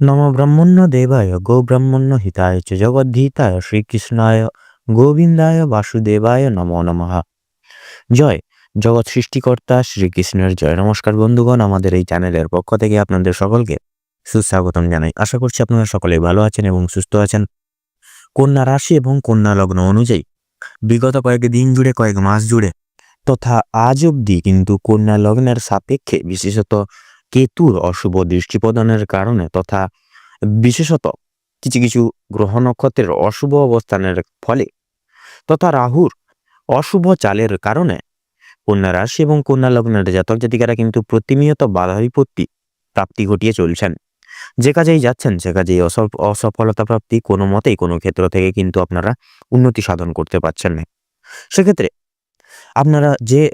নম ব্রহ্মণ্য দেবায় গো ব্রহ্মণ্য হিতায় চ জগদ্ধিতায় শ্রীকৃষ্ণায় গোবিন্দায় বাসুদেবায় নমো নমঃ। জয় জগৎ সৃষ্টিকর্তা শ্রীকৃষ্ণের জয়। নমস্কার বন্ধুগণ, আমাদের এই চ্যানেলের পক্ষ থেকে আপনাদের সকলকে সুস্বাগতম জানাই। আশা করছি আপনারা সকলে ভালো আছেন এবং সুস্থ আছেন। কন্যা রাশি এবং কন্যা লগ্ন অনুযায়ী বিগত কয়েক দিন জুড়ে, কয়েক মাস জুড়ে তথা আজ অবধি কিন্তু কন্যা লগ্নের সাপেক্ষে বিশেষত কেতুর অশুভ দৃষ্টি প্রদানের কারণে তথা বিশেষত কিছু কিছু গ্রহ নক্ষত্রের অশুভ অবস্থানের ফলে তথা রাহুর অশুভ চালের কারণে কন্যা রাশি এবং কন্যা লগ্নের জাতক জাতিকারা কিন্তু প্রতিনিয়ত বাধা বিপত্তি প্রাপ্তি ঘটিয়ে চলছেন। যে কাজেই যাচ্ছেন সে কাজেই অসফলতা প্রাপ্তি, কোনো মতেই কোনো ক্ষেত্র থেকে কিন্তু আপনারা উন্নতি সাধন করতে পারছেন না। সেক্ষেত্রে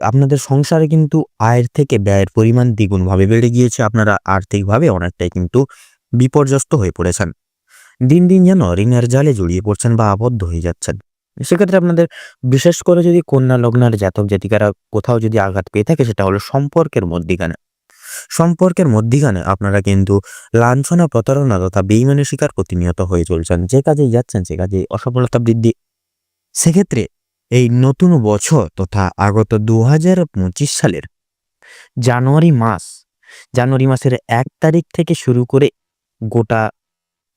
আপনাদের সংসারে কিন্তু আয়ের থেকে ব্যয়ের পরিমাণ দ্বিগুণভাবে বেড়ে গিয়েছে। আপনারা আর্থিকভাবে অনেকটাই কিন্তু বিপর্যস্ত হয়ে পড়েছেন। দিন দিন যেন ঋণের জালে জড়িয়ে পড়ছেন বা আবদ্ধ হয়ে যাচ্ছেন। সেক্ষেত্রে আপনাদের বিশেষ করে যদি কন্যা লগ্নের জাতক জাতিকারা কোথাও যদি আঘাত পেয়ে থাকে, সেটা হলো সম্পর্কের মধ্যিখানে আপনারা কিন্তু লাঞ্ছনা, প্রতারণা তথা বেইমানের শিকার প্রতিনিয়ত হয়ে চলছেন। যে কাজেই যাচ্ছেন সে কাজে অসফলতা বৃদ্ধি। সেক্ষেত্রে এই নতুন বছর তথা আগত 2025 সালের জানুয়ারি মাসের 1 তারিখ থেকে শুরু করে গোটা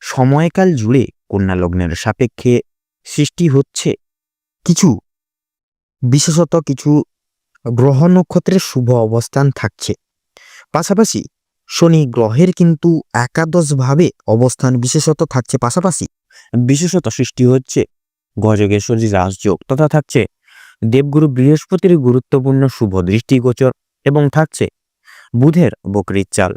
সময়কাল জুড়ে কন্যা লগ্নের সাপেক্ষে সৃষ্টি হচ্ছে বিশেষত কিছু গ্রহ নক্ষত্রের শুভ অবস্থান থাকছে। পাশাপাশি শনি গ্রহের কিন্তু একাদশভাবে অবস্থান বিশেষত থাকছে। পাশাপাশি বিশেষত সৃষ্টি হচ্ছে গজকেশ্বরী রাজযোগ তথা থাকছে দেবগুরু বৃহস্পতির গুরুত্বপূর্ণ শুভ দৃষ্টিগোচর এবং থাকছে বুধের বকরির চাল,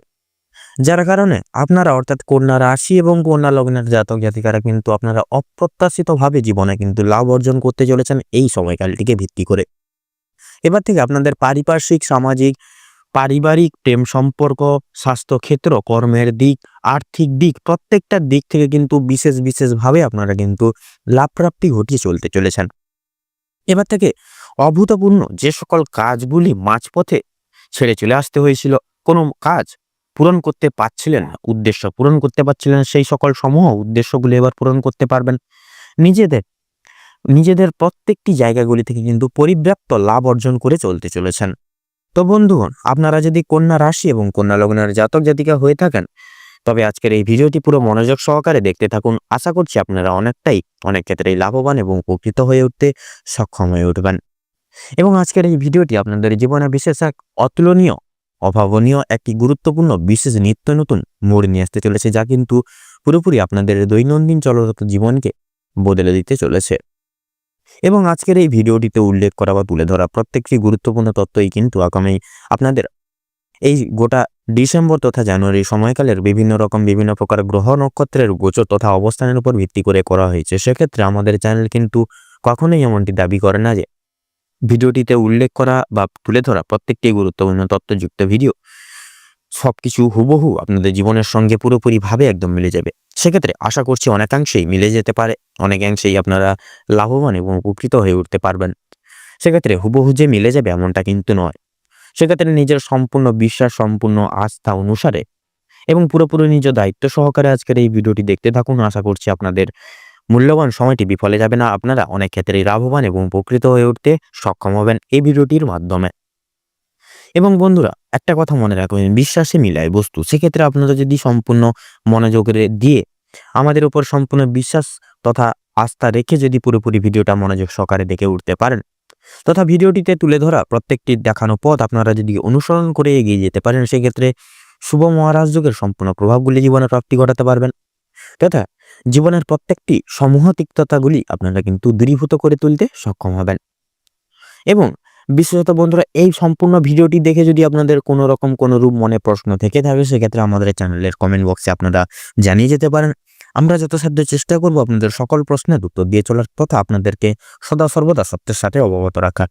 যার কারণে আপনারা অর্থাৎ কন্যা রাশি এবং কন্যা লগ্নের জাতক জাতিকারা কিন্তু আপনারা অপ্রত্যাশিতভাবে জীবনে কিন্তু লাভ অর্জন করতে চলেছেন এই সময়কালটিকে ভিত্তি করে। এবার থেকে আপনাদের পারিপার্শ্বিক, সামাজিক, পারিবারিক, প্রেম সম্পর্ক, স্বাস্থ্যক্ষেত্র, কর্মের দিক, আর্থিক দিক, প্রত্যেকটা দিক থেকে কিন্তু বিশেষভাবে আপনারা কিন্তু লাভপ্রাপ্তি ঘটিয়ে চলতে চলেছেন। এবার থেকে অভূতপূর্ণ যে সকল কাজগুলি মাঝপথে ছেড়ে চলে আসতে হয়েছিল, কোনো কাজ পূরণ করতে পারছিলেন না, উদ্দেশ্য পূরণ করতে পারছিলেন, সেই সকল সমূহ উদ্দেশ্যগুলি এবার পূরণ করতে পারবেন। নিজেদের প্রত্যেকটি জায়গাগুলি থেকে কিন্তু পরিব্যাপ্ত লাভ অর্জন করে চলতে চলেছেন। তো বন্ধুগণ, আপনারা যদি কন্যা রাশি এবং কন্যা লগ্নের জাতক জাতিকা হয়ে থাকেন, তবে আজকের এই ভিডিওটি পুরো মনোযোগ সহকারে দেখতে থাকুন। আশা করছি আপনারা অনেক ক্ষেত্রেই লাভবান এবং উপকৃত হয়ে উঠতে সক্ষম হয়ে উঠবেন। এবং আজকের এই ভিডিওটি আপনাদের জীবনে বিশেষ এক অতুলনীয়, অভাবনীয় একটি গুরুত্বপূর্ণ বিশেষ নিত্য নতুন মোড় নিয়ে আসতে চলেছে, যা কিন্তু পুরোপুরি আপনাদের দৈনন্দিন চলরত জীবনকে বদলে দিতে চলেছে। এবং আজকের এই ভিডিওটিতে উল্লেখ করা বা তুলে ধরা প্রত্যেকটি গুরুত্বপূর্ণ তথ্যই কিন্তু আগামী আপনাদের এই গোটা ডিসেম্বর তথা জানুয়ারি সময়কালের বিভিন্ন প্রকার গ্রহ নক্ষত্রের গোচর তথা অবস্থানের উপর ভিত্তি করে করা হয়েছে। সেক্ষেত্রে আমাদের চ্যানেল কিন্তু কখনোই এমনটি দাবি করে না যে ভিডিওটিতে উল্লেখ করা বা তুলে ধরা প্রত্যেকটি গুরুত্বপূর্ণ তথ্যযুক্ত ভিডিও সবকিছু হুবহু আপনাদের জীবনের সঙ্গে পুরোপুরিভাবে একদম মিলে যাবে। সেক্ষেত্রে আশা করছি অনেকাংশেই মিলে যেতে পারে, অনেকাংশেই আপনারা লাভবান এবং উপকৃত হয়ে উঠতে পারবেন। সেক্ষেত্রে হুবহু যে মিলে যাবে এমনটা কিন্তু নয়। সেক্ষেত্রে নিজের সম্পূর্ণ বিশ্বাস, সম্পূর্ণ আস্থা অনুসারে এবং পুরোপুরি নিজ দায়িত্ব সহকারে আজকের এই ভিডিওটি দেখতে থাকুন। আশা করছি আপনাদের মূল্যবান সময়টি বিফলে যাবে না, আপনারা অনেক ক্ষেত্রেই লাভবান এবং উপকৃত হয়ে উঠতে সক্ষম হবেন এই ভিডিওটির মাধ্যমে। এবং বন্ধুরা, একটা কথা মনে রাখবেন, বিশ্বাসে মিলায় বস্তু। সেক্ষেত্রে আপনারা যদি সম্পূর্ণ মনোযোগ দিয়ে আমাদের উপর সম্পূর্ণ বিশ্বাস তথা আস্থা রেখে যদি পুরোপুরি ভিডিওটা মনোযোগ সহকারে দেখে উঠতে পারেন তথা ভিডিওটিতে তুলে ধরা প্রত্যেকটি দেখানো পথ আপনারা যদি অনুসরণ করে এগিয়ে যেতে পারেন, সেক্ষেত্রে শুভ মহারাজ যোগের সম্পূর্ণ প্রভাবগুলি জীবনে প্রাপ্তি ঘটাতে পারবেন তথা জীবনের প্রত্যেকটি সমূহ তিক্ততাগুলি আপনারা কিন্তু দূরীভূত করে তুলতে সক্ষম হবেন। এবং বিশেষত বন্ধুরা, এই সম্পূর্ণ ভিডিওটি দেখে যদি আপনাদের কোনো রকম কোনো রূপ মনে প্রশ্ন থেকে থাকে, সেক্ষেত্রে আমাদের চ্যানেলের কমেন্ট বক্সে আপনারা জানিয়ে যেতে পারেন। আমরা যথাসাধ্য চেষ্টা করব আপনাদের সকল প্রশ্নের উত্তর দিয়ে চলার তথা আপনাদেরকে সদা সর্বদা সত্যের সাথে অবগত রাখার।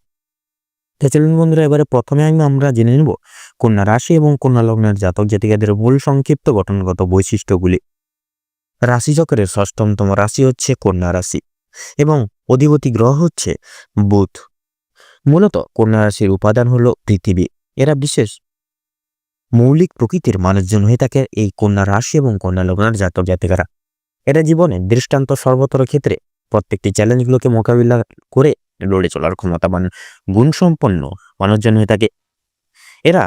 চলুন বন্ধুরা, এবারে প্রথমে আমরা জেনে নেব কন্যা রাশি এবং কন্যা লগ্নের জাতক জাতিকাদের মূল সংক্ষিপ্ত গঠনগত বৈশিষ্ট্যগুলি। রাশিচক্রের 6ম রাশি হচ্ছে কন্যা রাশি এবং অধিপতি গ্রহ হচ্ছে বুধ। মূলত কন্যা রাশির উপাদান হলো পৃথিবী। এরা বিশেষ মৌলিক প্রকৃতির মানুষজন হয়ে থাকে এই কন্যা রাশি এবং কন্যা লগ্নের জাতক জাতিকারা। এরা জীবনে দৃষ্টান্ত সর্বতর ক্ষেত্রে প্রত্যেকটি চ্যালেঞ্জগুলোকে মোকাবিলা করে লড়ে চলার ক্ষমতাবান গুণসম্পন্ন মানুষজন হয়ে থাকে। এরা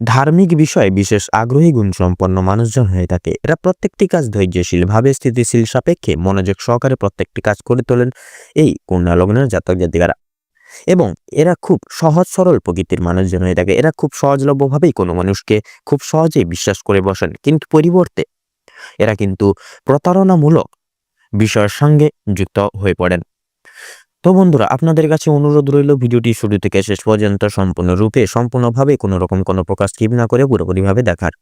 ধার্মিক বিষয়ে বিশেষ আগ্রহী গুণসম্পন্ন মানুষজন হয়ে থাকে। এরা প্রত্যেকটি কাজ ধৈর্যশীল ভাবে স্থিতিশীল সাপেক্ষে মনোযোগ সহকারে প্রত্যেকটি কাজ করে তোলেন এই কন্যা লগ্নের জাতক জাতিকারা। এবং এরা খুব সহজ সরল প্রকৃতির মানুষজন হয়ে থাকে। এরা খুব সহজলভ্যভাবেই কোনো মানুষকে খুব সহজেই বিশ্বাস করে বসেন, কিন্তু পরিবর্তে এরা কিন্তু প্রতারণামূলক বিষয়ের সঙ্গে যুক্ত হয়ে পড়েন। তো বন্ধুরা, আপনাদের কাছে অনুরোধ রইল ভিডিওটি শুরু থেকে শেষ পর্যন্ত সম্পূর্ণভাবে কোনো রকম কোনো প্রকার স্কিপ না করে পুরোপুরিভাবে দেখার,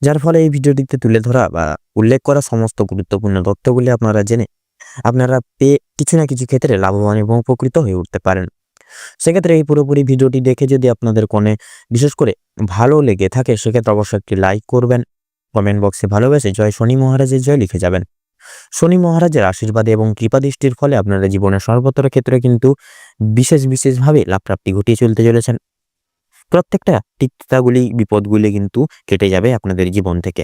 যার ফলে এই ভিডিওটিতে তুলে ধরা বা উল্লেখ করা সমস্ত গুরুত্বপূর্ণ তথ্যগুলি আপনারা জেনে আপনারা পেয়ে কিছু না কিছু ক্ষেত্রে লাভবান এবং উপকৃত হয়ে উঠতে পারেন। সেক্ষেত্রে এই পুরোপুরি ভিডিওটি দেখে যদি আপনাদের কোণে বিশেষ করে ভালো লেগে থাকে, সেক্ষেত্রে অবশ্যই একটি লাইক করবেন, কমেন্ট বক্সে ভালোবেসে জয় শনি মহারাজের জয় লিখে যাবেন। শনি মহারাজের আশীর্বাদে এবং কৃপা দৃষ্টির ফলে আপনারা জীবনের সর্বত্র ক্ষেত্রে কিন্তু বিশেষভাবে লাভপ্রাপ্তি ঘটিয়ে চলতে চলেছেন। প্রত্যেকটা তিক্ততাগুলি বিপদগুলি কিন্তু কেটে যাবে আপনাদের জীবন থেকে।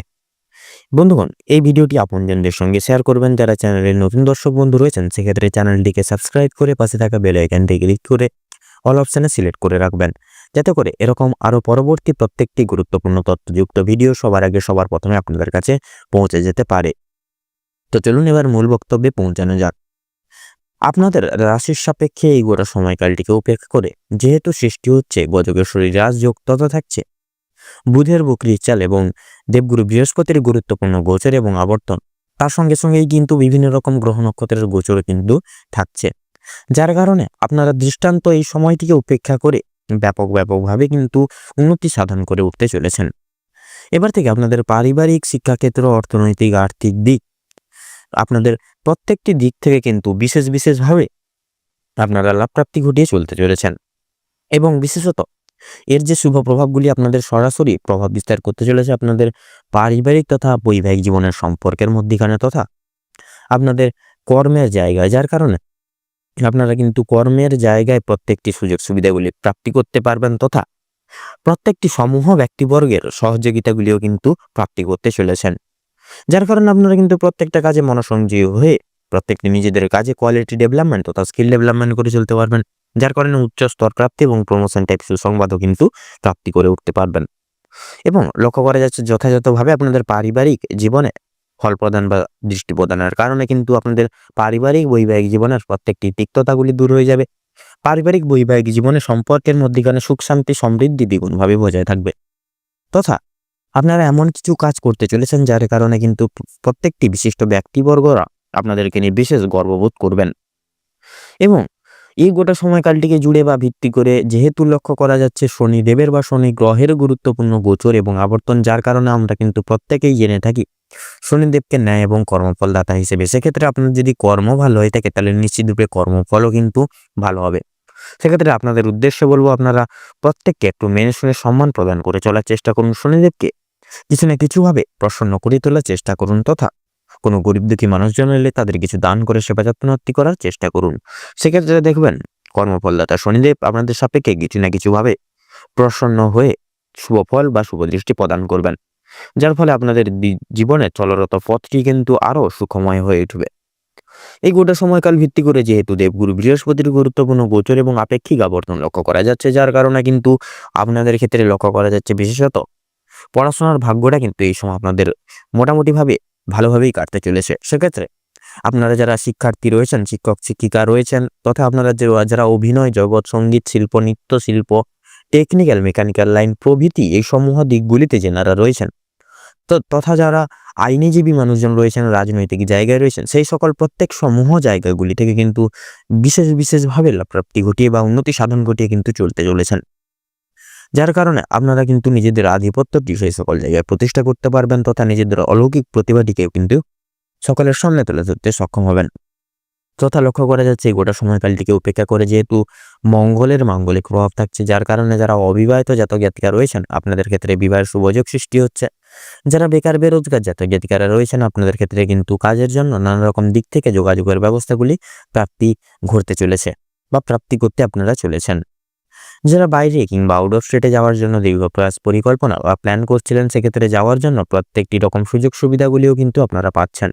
বন্ধুগণ, এই ভিডিওটি আপনজনদের সঙ্গে শেয়ার করবেন। যারা চ্যানেলের নতুন দর্শক বন্ধু রয়েছেন, সেক্ষেত্রে চ্যানেলটিকে সাবস্ক্রাইব করে পাশে থাকা বেল আইকনটি ক্লিক করে অল অপশানে সিলেক্ট করে রাখবেন, যাতে করে এরকম আরও পরবর্তী প্রত্যেকটি গুরুত্বপূর্ণ তথ্যযুক্ত ভিডিও সবার আগে সবার প্রথমে আপনাদের কাছে পৌঁছে যেতে পারে। তো চলুন এবার মূল বক্তব্যে পৌঁছানো যাক। আপনাদের রাশির সাপেক্ষে এই গোটা সময়কালটিকে উপেক্ষা করে যেহেতু সৃষ্টি হচ্ছে গজকেশ্বরী রাজযোগ, তথা থাকছে বুধের বকরির চাল এবং দেবগুরু বৃহস্পতির গুরুত্বপূর্ণ গোচর এবং আবর্তন, তার সঙ্গে সঙ্গেই কিন্তু বিভিন্ন রকম গ্রহ নক্ষত্রের গোচর কিন্তু থাকছে, যার কারণে আপনারা দৃষ্টান্ত এই সময়টিকে উপেক্ষা করে ব্যাপকভাবে কিন্তু উন্নতি সাধন করে উঠতে চলেছেন। এবার থেকে আপনাদের পারিবারিক, শিক্ষাক্ষেত্র, অর্থনৈতিক, আর্থিক দিক, আপনাদের প্রত্যেকটি দিক থেকে কিন্তু বিশেষভাবে আপনারা লাভপ্রাপ্তি ঘটিয়ে চলতে চলেছেন। এবং বিশেষত এর যে শুভ প্রভাবগুলি আপনাদের সরাসরি প্রভাব বিস্তার করতে চলেছে আপনাদের পারিবারিক তথা বৈবাহিক জীবনের সম্পর্কের মধ্যখানে, তথা আপনাদের কর্মের জায়গায়, যার কারণে আপনারা কিন্তু কর্মের জায়গায় প্রত্যেকটি সুযোগ সুবিধাগুলি প্রাপ্তি করতে পারবেন, তথা প্রত্যেকটি সমূহ ব্যক্তিবর্গের সহযোগিতাগুলিও কিন্তু প্রাপ্তি করতে চলেছেন, যার কারণে আপনারা কিন্তু প্রত্যেকটা কাজে মনোসংযোগী হয়ে প্রত্যেকটি নিজেদের কাজে কোয়ালিটি ডেভেলপমেন্ট তথা স্কিল ডেভেলপমেন্ট করে চলতে পারবেন, যার কারণে উচ্চ স্তর প্রাপ্তি এবং প্রমোশন টাইপ সুসংবাদও কিন্তু প্রাপ্তি করে উঠতে পারবেন। এবং লক্ষ্য করা যাচ্ছে যথাযথভাবে আপনাদের পারিবারিক জীবনে ফল প্রদান বা দৃষ্টি প্রদানের কারণে কিন্তু আপনাদের পারিবারিক বৈবাহিক জীবনের প্রত্যেকটি তিক্ততাগুলি দূর হয়ে যাবে। পারিবারিক বৈবাহিক জীবনে সম্পর্কের মধ্যখানে সুখ শান্তি সমৃদ্ধি দ্বিগুণভাবে বজায় থাকবে, তথা আপনারা এমন কিছু কাজ করতে চলেছেন যার কারণে কিন্তু প্রত্যেকটি বিশিষ্ট ব্যক্তিবর্গরা আপনাদেরকে নিয়ে বিশেষ গর্ববোধ করবেন। এবং এই গোটা সময়কালটিকে জুড়ে বা ভিত্তি করে যেহেতু লক্ষ্য করা যাচ্ছে শনিদেবের বা শনি গ্রহের গুরুত্বপূর্ণ গোচর এবং আবর্তন, যার কারণে আমরা কিন্তু প্রত্যেকেই জেনে থাকি শনিদেবকে ন্যায় এবং কর্মফলদাতা হিসেবে। সেক্ষেত্রে আপনার যদি কর্ম ভালো হয়ে থাকে, তাহলে নিশ্চিতরূপে কর্মফলও কিন্তু ভালো হবে। সেক্ষেত্রে আপনাদের উদ্দেশ্যে বলবো, আপনারা প্রত্যেককে একটু মেনে শুনে সম্মান প্রদান করে চলার চেষ্টা করুন। শনিদেবকে কিছু না কিছুভাবে প্রসন্ন করে তোলার চেষ্টা করুন, তথা কোনো গরিব দুঃখী মানুষজন এলে তাদের কিছু দান করে সেবা যত্নআত্তি করার চেষ্টা করুন। সেক্ষেত্রে দেখবেন কর্মফলদাতা শনিদেব আপনাদের সাপেক্ষে কিছু না কিছুভাবে প্রসন্ন হয়ে শুভ ফল বা শুভ দৃষ্টি প্রদান করবেন, যার ফলে আপনাদের জীবনে চলরত পথটি কিন্তু আরো সুখময় হয়ে উঠবে। এই গোটা সময়কাল ভিত্তি করে যেহেতু দেবগুরু বৃহস্পতির গুরুত্বপূর্ণ গোচর এবং আপেক্ষিক আবর্তন লক্ষ্য করা যাচ্ছে, যার কারণে কিন্তু আপনাদের ক্ষেত্রে লক্ষ্য করা যাচ্ছে বিশেষত পড়াশোনার ভাগ্যটা কিন্তু এই সময় আপনাদের মোটামুটিভাবে ভালোভাবেই কাটতে চলেছে। সেক্ষেত্রে আপনারা যারা শিক্ষার্থী রয়েছেন, শিক্ষক শিক্ষিকা রয়েছেন, তথা আপনারা যারা অভিনয় জগৎ, সঙ্গীত শিল্প, নৃত্য শিল্প, টেকনিক্যাল মেকানিক্যাল লাইন প্রভৃতি এই সমূহ দিকগুলিতে যেনারা রয়েছেন, তথা যারা আইনজীবী মানুষজন রয়েছেন, রাজনৈতিক জায়গায় রয়েছেন, সেই সকল প্রত্যেক সমূহ জায়গাগুলি থেকে কিন্তু বিশেষভাবে লাভপ্রাপ্তি ঘটিয়ে বা উন্নতি সাধন ঘটিয়ে কিন্তু চলতে চলেছেন, যার কারণে আপনারা কিন্তু নিজেদের আধিপত্যটি সেই সকল জায়গায় প্রতিষ্ঠা করতে পারবেন, তথা নিজেদের অলৌকিক প্রতিভাটিকে কিন্তু সকলের সামনে তুলে ধরতে সক্ষম হবেন। তথা লক্ষ্য করা যাচ্ছে এই গোটা সময়কালটিকে উপেক্ষা করে যেহেতু মঙ্গলের মাঙ্গলিক প্রভাব থাকছে, যার কারণে যারা অবিবাহিত জাতক জাতিকা রয়েছেন আপনাদের ক্ষেত্রে বিবাহের সুযোগ সৃষ্টি হচ্ছে। যারা বেকার বেরোজগার জাতক জাতিকারা রয়েছেন আপনাদের ক্ষেত্রে কিন্তু কাজের জন্য নানা রকম দিক থেকে যোগাযোগের ব্যবস্থাগুলি প্রাপ্তি ঘটতে চলেছে বা প্রাপ্তি করতে আপনারা চলেছেন, যারা বাইরে কিংবা আউট অফ স্টেটে যাওয়ার জন্য দীর্ঘ প্রয়াস পরিকল্পনা বা প্ল্যান করছিলেন, সেক্ষেত্রে যাওয়ার জন্য প্রত্যেকটি রকম সুযোগ সুবিধাগুলিও কিন্তু আপনারা পাচ্ছেন।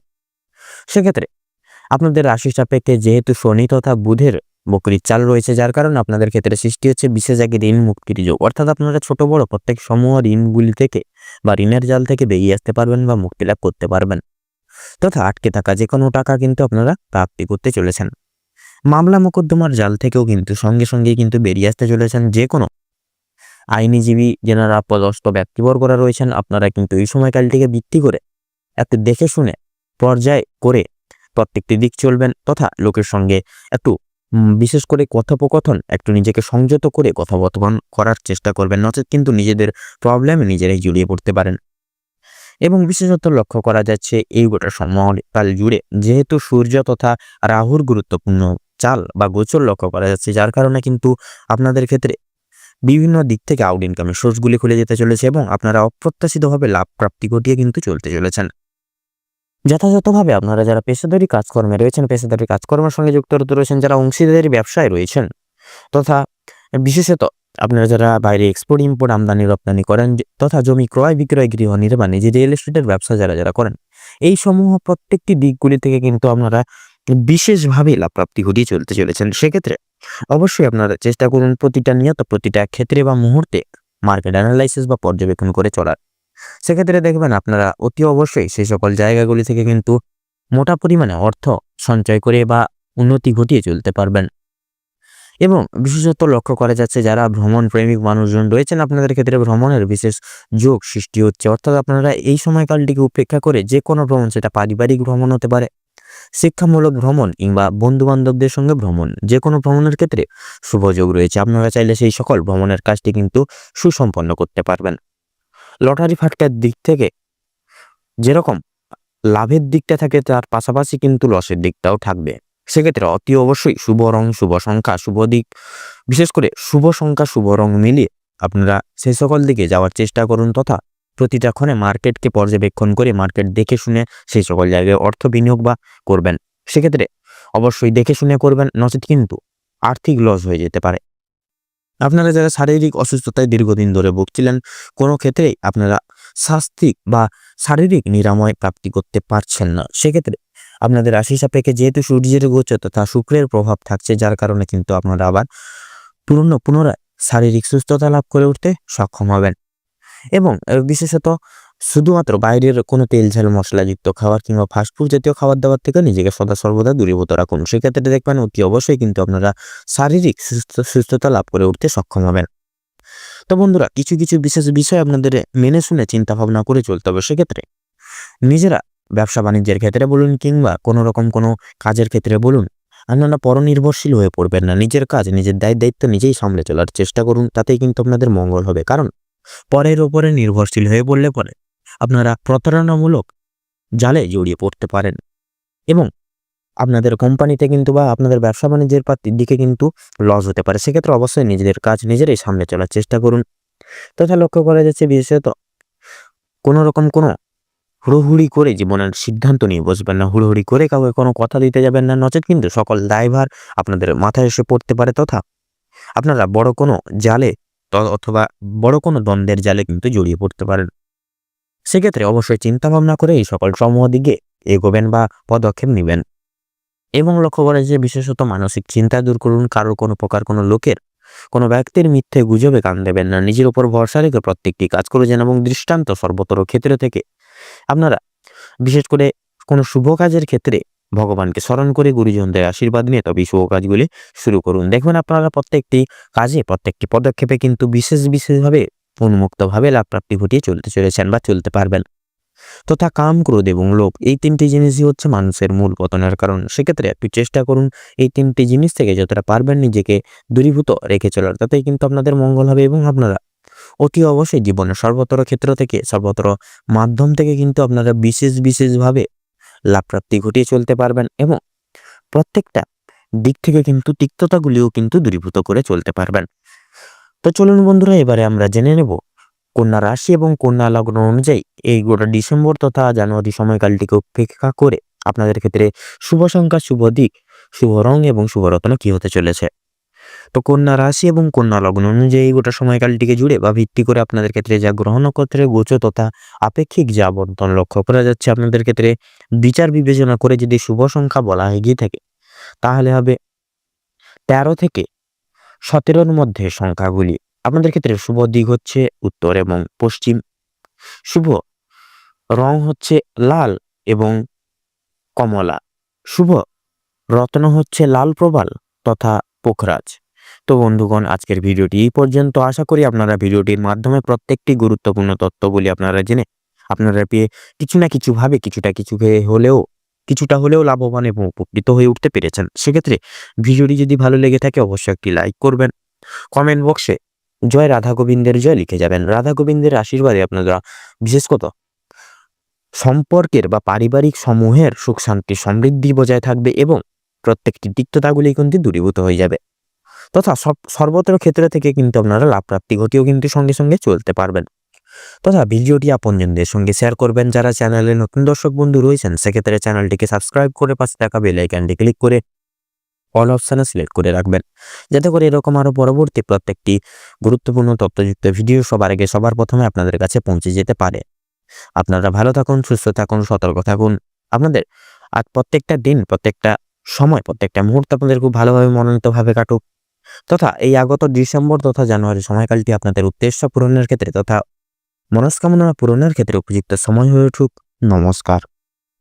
সেক্ষেত্রে আপনাদের রাশি সাপেক্ষে যেহেতু শনি তথা বুধের বকরির চাল রয়েছে, যার কারণে আপনাদের ক্ষেত্রে সৃষ্টি হচ্ছে বিশেষ এক ঋণ মুক্তির যোগ। অর্থাৎ আপনারা ছোট বড় প্রত্যেক সমূহ ঋণগুলি থেকে বা ঋণের জাল থেকে বেরিয়ে আসতে পারবেন বা মুক্তি লাভ করতে পারবেন, তথা আটকে থাকা যে কোনো টাকা কিন্তু আপনারা প্রাপ্তি করতে চলেছেন। মামলা মোকদ্দমার জাল থেকেও কিন্তু সঙ্গে সঙ্গেই কিন্তু বেরিয়ে আসতে চলেছেন। যে কোনো আইনজীবী যারা পদস্থ ব্যক্তিবর্গরা রয়েছেন, আপনারা কিন্তু এই সময়কালটিকে ভিত্তি করে একটু দেখে শুনে পর্যায় করে প্রত্যেকটি দিক চলবেন, তথা লোকের সঙ্গে একটু বিশেষ করে কথোপকথন একটু নিজেকে সংযত করে কথোপকথন করার চেষ্টা করবেন, নচেত কিন্তু নিজেদের প্রবলেমে নিজেরাই জড়িয়ে পড়তে পারেন। এবং বিশেষত লক্ষ্য করা যাচ্ছে এই গোটা সময়কাল জুড়ে যেহেতু সূর্য তথা রাহুর গুরুত্বপূর্ণ চাল বা গোচর লক্ষ্য করা যাচ্ছে, যার কারণে কিন্তু আপনাদের ক্ষেত্রে বিভিন্ন দিক থেকে আউট ইনকামের সোর্সগুলি খুলে যেতে চলেছে এবং আপনারা অপ্রত্যাশিতভাবে লাভ প্রাপ্তি ঘটিয়ে কিন্তু চলতে চলেছেন। যথাযথভাবে আপনারা যারা পেশাদারি কাজকর্মে রয়েছেন, পেশাদারি কাজকর্মের সঙ্গে যুক্ত রয়েছেন, যারা অংশীদারি ব্যবসায় রয়েছেন, তথা বিশেষত আপনারা যারা বাইরে এক্সপোর্ট ইম্পোর্ট আমদানি রপ্তানি করেন, তথা জমি ক্রয় বিক্রয়, গৃহ নির্মাণ, যে রিয়েল এস্টেটের ব্যবসা যারা করেন, এই সমূহ প্রত্যেকটি দিকগুলি থেকে কিন্তু আপনারা বিশেষভাবে লাভ প্রাপ্তি ঘটিয়ে চলতে চলেছেন। সেক্ষেত্রে অবশ্যই আপনারা চেষ্টা করুন প্রতিটা নিয়ত প্রতিটা ক্ষেত্রে বা মুহূর্তে মার্কেট অ্যানালাইসিস বা পর্যবেক্ষণ করে চলার। সেক্ষেত্রে দেখবেন আপনারা অতি অবশ্যই সেই সকল জায়গাগুলি থেকে কিন্তু মোটা পরিমাণে অর্থ সঞ্চয় করে বা উন্নতি ঘটিয়ে চলতে পারবেন। এবং বিশেষত লক্ষ্য করা যাচ্ছে যারা ভ্রমণ প্রেমিক মানুষজন রয়েছেন, আপনাদের ক্ষেত্রে ভ্রমণের বিশেষ যোগ সৃষ্টি হচ্ছে। অর্থাৎ আপনারা এই সময়কালটিকে উপেক্ষা করে যে কোনো ভ্রমণ, সেটা পারিবারিক ভ্রমণ হতে পারে, শিক্ষামূলক ভ্রমণ কিংবা বন্ধু বান্ধবদের সঙ্গে ভ্রমণ, যে কোনো ভ্রমণের ক্ষেত্রে শুভযোগ রয়েছে। আপনারা চাইলে সেই সকল ভ্রমণের কাজটি কিন্তু সুসম্পন্ন করতে পারবেন। লটারি ফাটকার দিক থেকে যেরকম লাভের দিকটা থাকে, তার পাশাপাশি কিন্তু লসের দিকটাও থাকবে। সেক্ষেত্রে অতি অবশ্যই শুভ রং, শুভ সংখ্যা, শুভ দিক, বিশেষ করে শুভ সংখ্যা, শুভ রং মিলিয়ে আপনারা সেই সকল দিকে যাওয়ার চেষ্টা করুন, তথা প্রতিটা ক্ষণে মার্কেটকে পর্যবেক্ষণ করে মার্কেট দেখে শুনে সেই সকল জায়গায় অর্থ বিনিয়োগ বা করবেন। সেক্ষেত্রে অবশ্যই দেখে শুনে করবেন, নচেত কিন্তু আর্থিক লস হয়ে যেতে পারে। আপনারা যারা শারীরিক অসুস্থতায় দীর্ঘদিন ধরে ভুগছিলেন, কোনো ক্ষেত্রেই আপনারা শাস্তিক বা শারীরিক নিরাময় প্রাপ্তি করতে পারছেন না, সেক্ষেত্রে আপনাদের রাশি সাপেক্ষে যেহেতু সূর্যের গোচর তথা শুক্রের প্রভাব থাকছে, যার কারণে কিন্তু আপনারা আবার পুনরায় শারীরিক সুস্থতা লাভ করে উঠতে সক্ষম হবেন। এবং বিশেষত শুধুমাত্র বাইরের কোনো তেল ঝাল মশলাযুক্ত খাবার কিংবা ফাস্টফুড জাতীয় খাবার দাবার থেকে নিজেকে সদা সর্বদা দূরীভূত রাখুন। সেক্ষেত্রে দেখবেন অতি অবশ্যই কিন্তু আপনারা শারীরিক সুস্থতা লাভ করে উঠতে সক্ষম হবেন। তো বন্ধুরা, কিছু কিছু বিশেষ বিষয় আপনাদের মেনে শুনে চিন্তা ভাবনা করে চলতে হবে। সেক্ষেত্রে নিজেরা ব্যবসা বাণিজ্যের ক্ষেত্রে বলুন কিংবা কোনো রকম কোনো কাজের ক্ষেত্রে বলুন, আপনারা পরনির্ভরশীল হয়ে পড়বেন না। নিজের কাজ, নিজের দায়িত্ব নিজেই সামলে চলার চেষ্টা করুন, তাতেই কিন্তু আপনাদের মঙ্গল হবে। কারণ পরের ওপরে নির্ভরশীল হয়ে পড়লে পরে আপনারা প্রতারণামূলক জালে জড়িয়ে পড়তে পারেন এবং আপনাদের কোম্পানিতে কিন্তু বা আপনাদের ব্যবসা বাণিজ্যের দিকে কিন্তু লস হতে পারে। সেক্ষেত্রে অবশ্যই নিজেদের কাজ নিজেরাই সামলে চলার চেষ্টা করুন। তথা লক্ষ্য করা যাচ্ছে বিশেষত কোনো রকম কোনো হুড়োহুড়ি করে জীবনের সিদ্ধান্ত নিয়ে বসবেন না, হুড়োহুড়ি করে কাউকে কোনো কথা দিতে যাবেন না, নচেত কিন্তু সকল দায়ভার আপনাদের মাথায় এসে পড়তে পারে, তথা আপনারা বড় কোনো জালে অথবা বড় কোনো দ্বন্দ্বের জালে কিন্তু জড়িয়ে পড়তে পারেন। সেক্ষেত্রে অবশ্যই চিন্তা ভাবনা করে এই সকল সমূহ দিকে এগোবেন বা পদক্ষেপ নেবেন। এবং লক্ষ্য করা যে বিশেষত মানসিক চিন্তা দূর করুন। কারো কোনো প্রকার কোনো লোকের কোনো ব্যক্তির মিথ্যে গুজবে কান দেবেন না, নিজের উপর ভরসা রেখে প্রত্যেকটি কাজ করে যান এবং দৃষ্টান্ত সর্বতর ক্ষেত্রে থেকে আপনারা বিশেষ করে কোনো শুভ কাজের ক্ষেত্রে ভগবানকে স্মরণ করে গুরুজনদের আশীর্বাদ নিয়ে তবে শুভ কাজগুলি শুরু করুন। দেখবেন আপনারা প্রত্যেকটি কাজে প্রত্যেকটি পদক্ষেপে কিন্তু বিশেষভাবে উন্মুক্তভাবে লাভ প্রাপ্তি ঘটিয়ে চলতে চলেছেন বা চলতে পারবেন। তথা কাম, ক্রোধ এবং লোভ, এই তিনটি জিনিসই হচ্ছে মানুষের মূল পতনের কারণ। সেক্ষেত্রে একটু চেষ্টা করুন এই তিনটি জিনিস থেকে যতটা পারবেন নিজেকে দূরীভূত রেখে চলার, তাতেই কিন্তু আপনাদের মঙ্গল হবে এবং আপনারা অতি অবশ্যই জীবনের সর্বতর ক্ষেত্র থেকে সর্বতর মাধ্যম থেকে কিন্তু আপনারা বিশেষভাবে লাভ প্রাপ্তি ঘটিয়ে চলতে পারবেন এবং প্রত্যেকটা দিক থেকে কিন্তু তিক্ততাগুলিও কিন্তু দূরীভূত করে চলতে পারবেন। তো চলুন বন্ধুরা, এবারে আমরা জেনে নেব কন্যা রাশি এবং কন্যা লগ্ন অনুযায়ী এই গোটা ডিসেম্বর তথা জানুয়ারি সময়কালটিকে উপেক্ষা করে আপনাদের ক্ষেত্রে শুভ সংখ্যা, শুভ দিক, শুভ রং এবং শুভ রত্ন কি হতে চলেছে। তো কন্যা রাশি এবং কন্যা লগ্ন অনুযায়ী গোটা সময়কালটিকে জুড়ে বা ভিত্তি করে আপনাদের ক্ষেত্রে যা গ্রহ নক্ষত্রের গোচর তথা আপেক্ষিক যা বন্টন লক্ষ্য করা যাচ্ছে আপনাদের ক্ষেত্রে বিচার বিবেচনা করে যদি শুভ সংখ্যা বলা হয়ে থাকে তাহলে হবে 13 থেকে 17-র মধ্যে সংখ্যাগুলি। আপনাদের ক্ষেত্রে শুভ দিক হচ্ছে উত্তর এবং পশ্চিম। শুভ রং হচ্ছে লাল এবং কমলা। শুভ রত্ন হচ্ছে লাল প্রবাল তথা পোখরাজ। তো বন্ধুগণ, আজকের ভিডিওটি এই পর্যন্ত। আশা করি আপনারা ভিডিওটির মাধ্যমে প্রত্যেকটি গুরুত্বপূর্ণ তথ্যগুলি আপনারা জেনে আপনারা পেয়ে কিছু না কিছু ভাবে কিছুটা হলেও লাভবান এবং উপকৃত হয়ে উঠতে পেরেছেন। সেক্ষেত্রে ভিডিওটি যদি ভালো লেগে থাকে অবশ্যই একটি লাইক করবেন। কমেন্ট বক্সে জয় রাধা গোবিন্দের জয় লিখে যাবেন। রাধা গোবিন্দের আশীর্বাদে আপনারা বিশেষত সম্পর্কের বা পারিবারিক সমূহের সুখ শান্তি সমৃদ্ধি বজায় থাকবে এবং প্রত্যেকটি তিক্ততাগুলি কিন্তু দূরীভূত হয়ে যাবে তথা সর্বত্র ক্ষেত্র থেকে কিন্তু আপনারা লাভ প্রাপ্তি ঘটিয়েও কিন্তু সঙ্গে সঙ্গে চলতে পারবেন। তথা ভিডিওটি আপনজনদের সঙ্গে শেয়ার করবেন। যারা চ্যানেলে নতুন দর্শক বন্ধু রয়েছেন সেক্ষেত্রে চ্যানেলটিকে সাবস্ক্রাইব করে পাশে থাকা বেল আইকনটি ক্লিক করে অল অপশানে সিলেক্ট করে রাখবেন, যাতে করে এরকম আরও পরবর্তী প্রত্যেকটি গুরুত্বপূর্ণ তথ্যযুক্ত ভিডিও সবার আগে সবার প্রথমে আপনাদের কাছে পৌঁছে যেতে পারে। আপনারা ভালো থাকুন, সুস্থ থাকুন, সতর্ক থাকুন। আপনাদের আজ প্রত্যেকটা দিন, প্রত্যেকটা সময়, প্রত্যেকটা মুহূর্ত আপনাদের খুব ভালোভাবে মনোনীতভাবে কাটুক তথা এই আগত ডিসেম্বর তথা জানুয়ারি সময়কালটি আপনাদের উদ্দেশ্য পূরণের ক্ষেত্রে তথা মনস্কামনা পূরণের ক্ষেত্রে উপযুক্ত সময় হয়ে উঠুক। নমস্কার।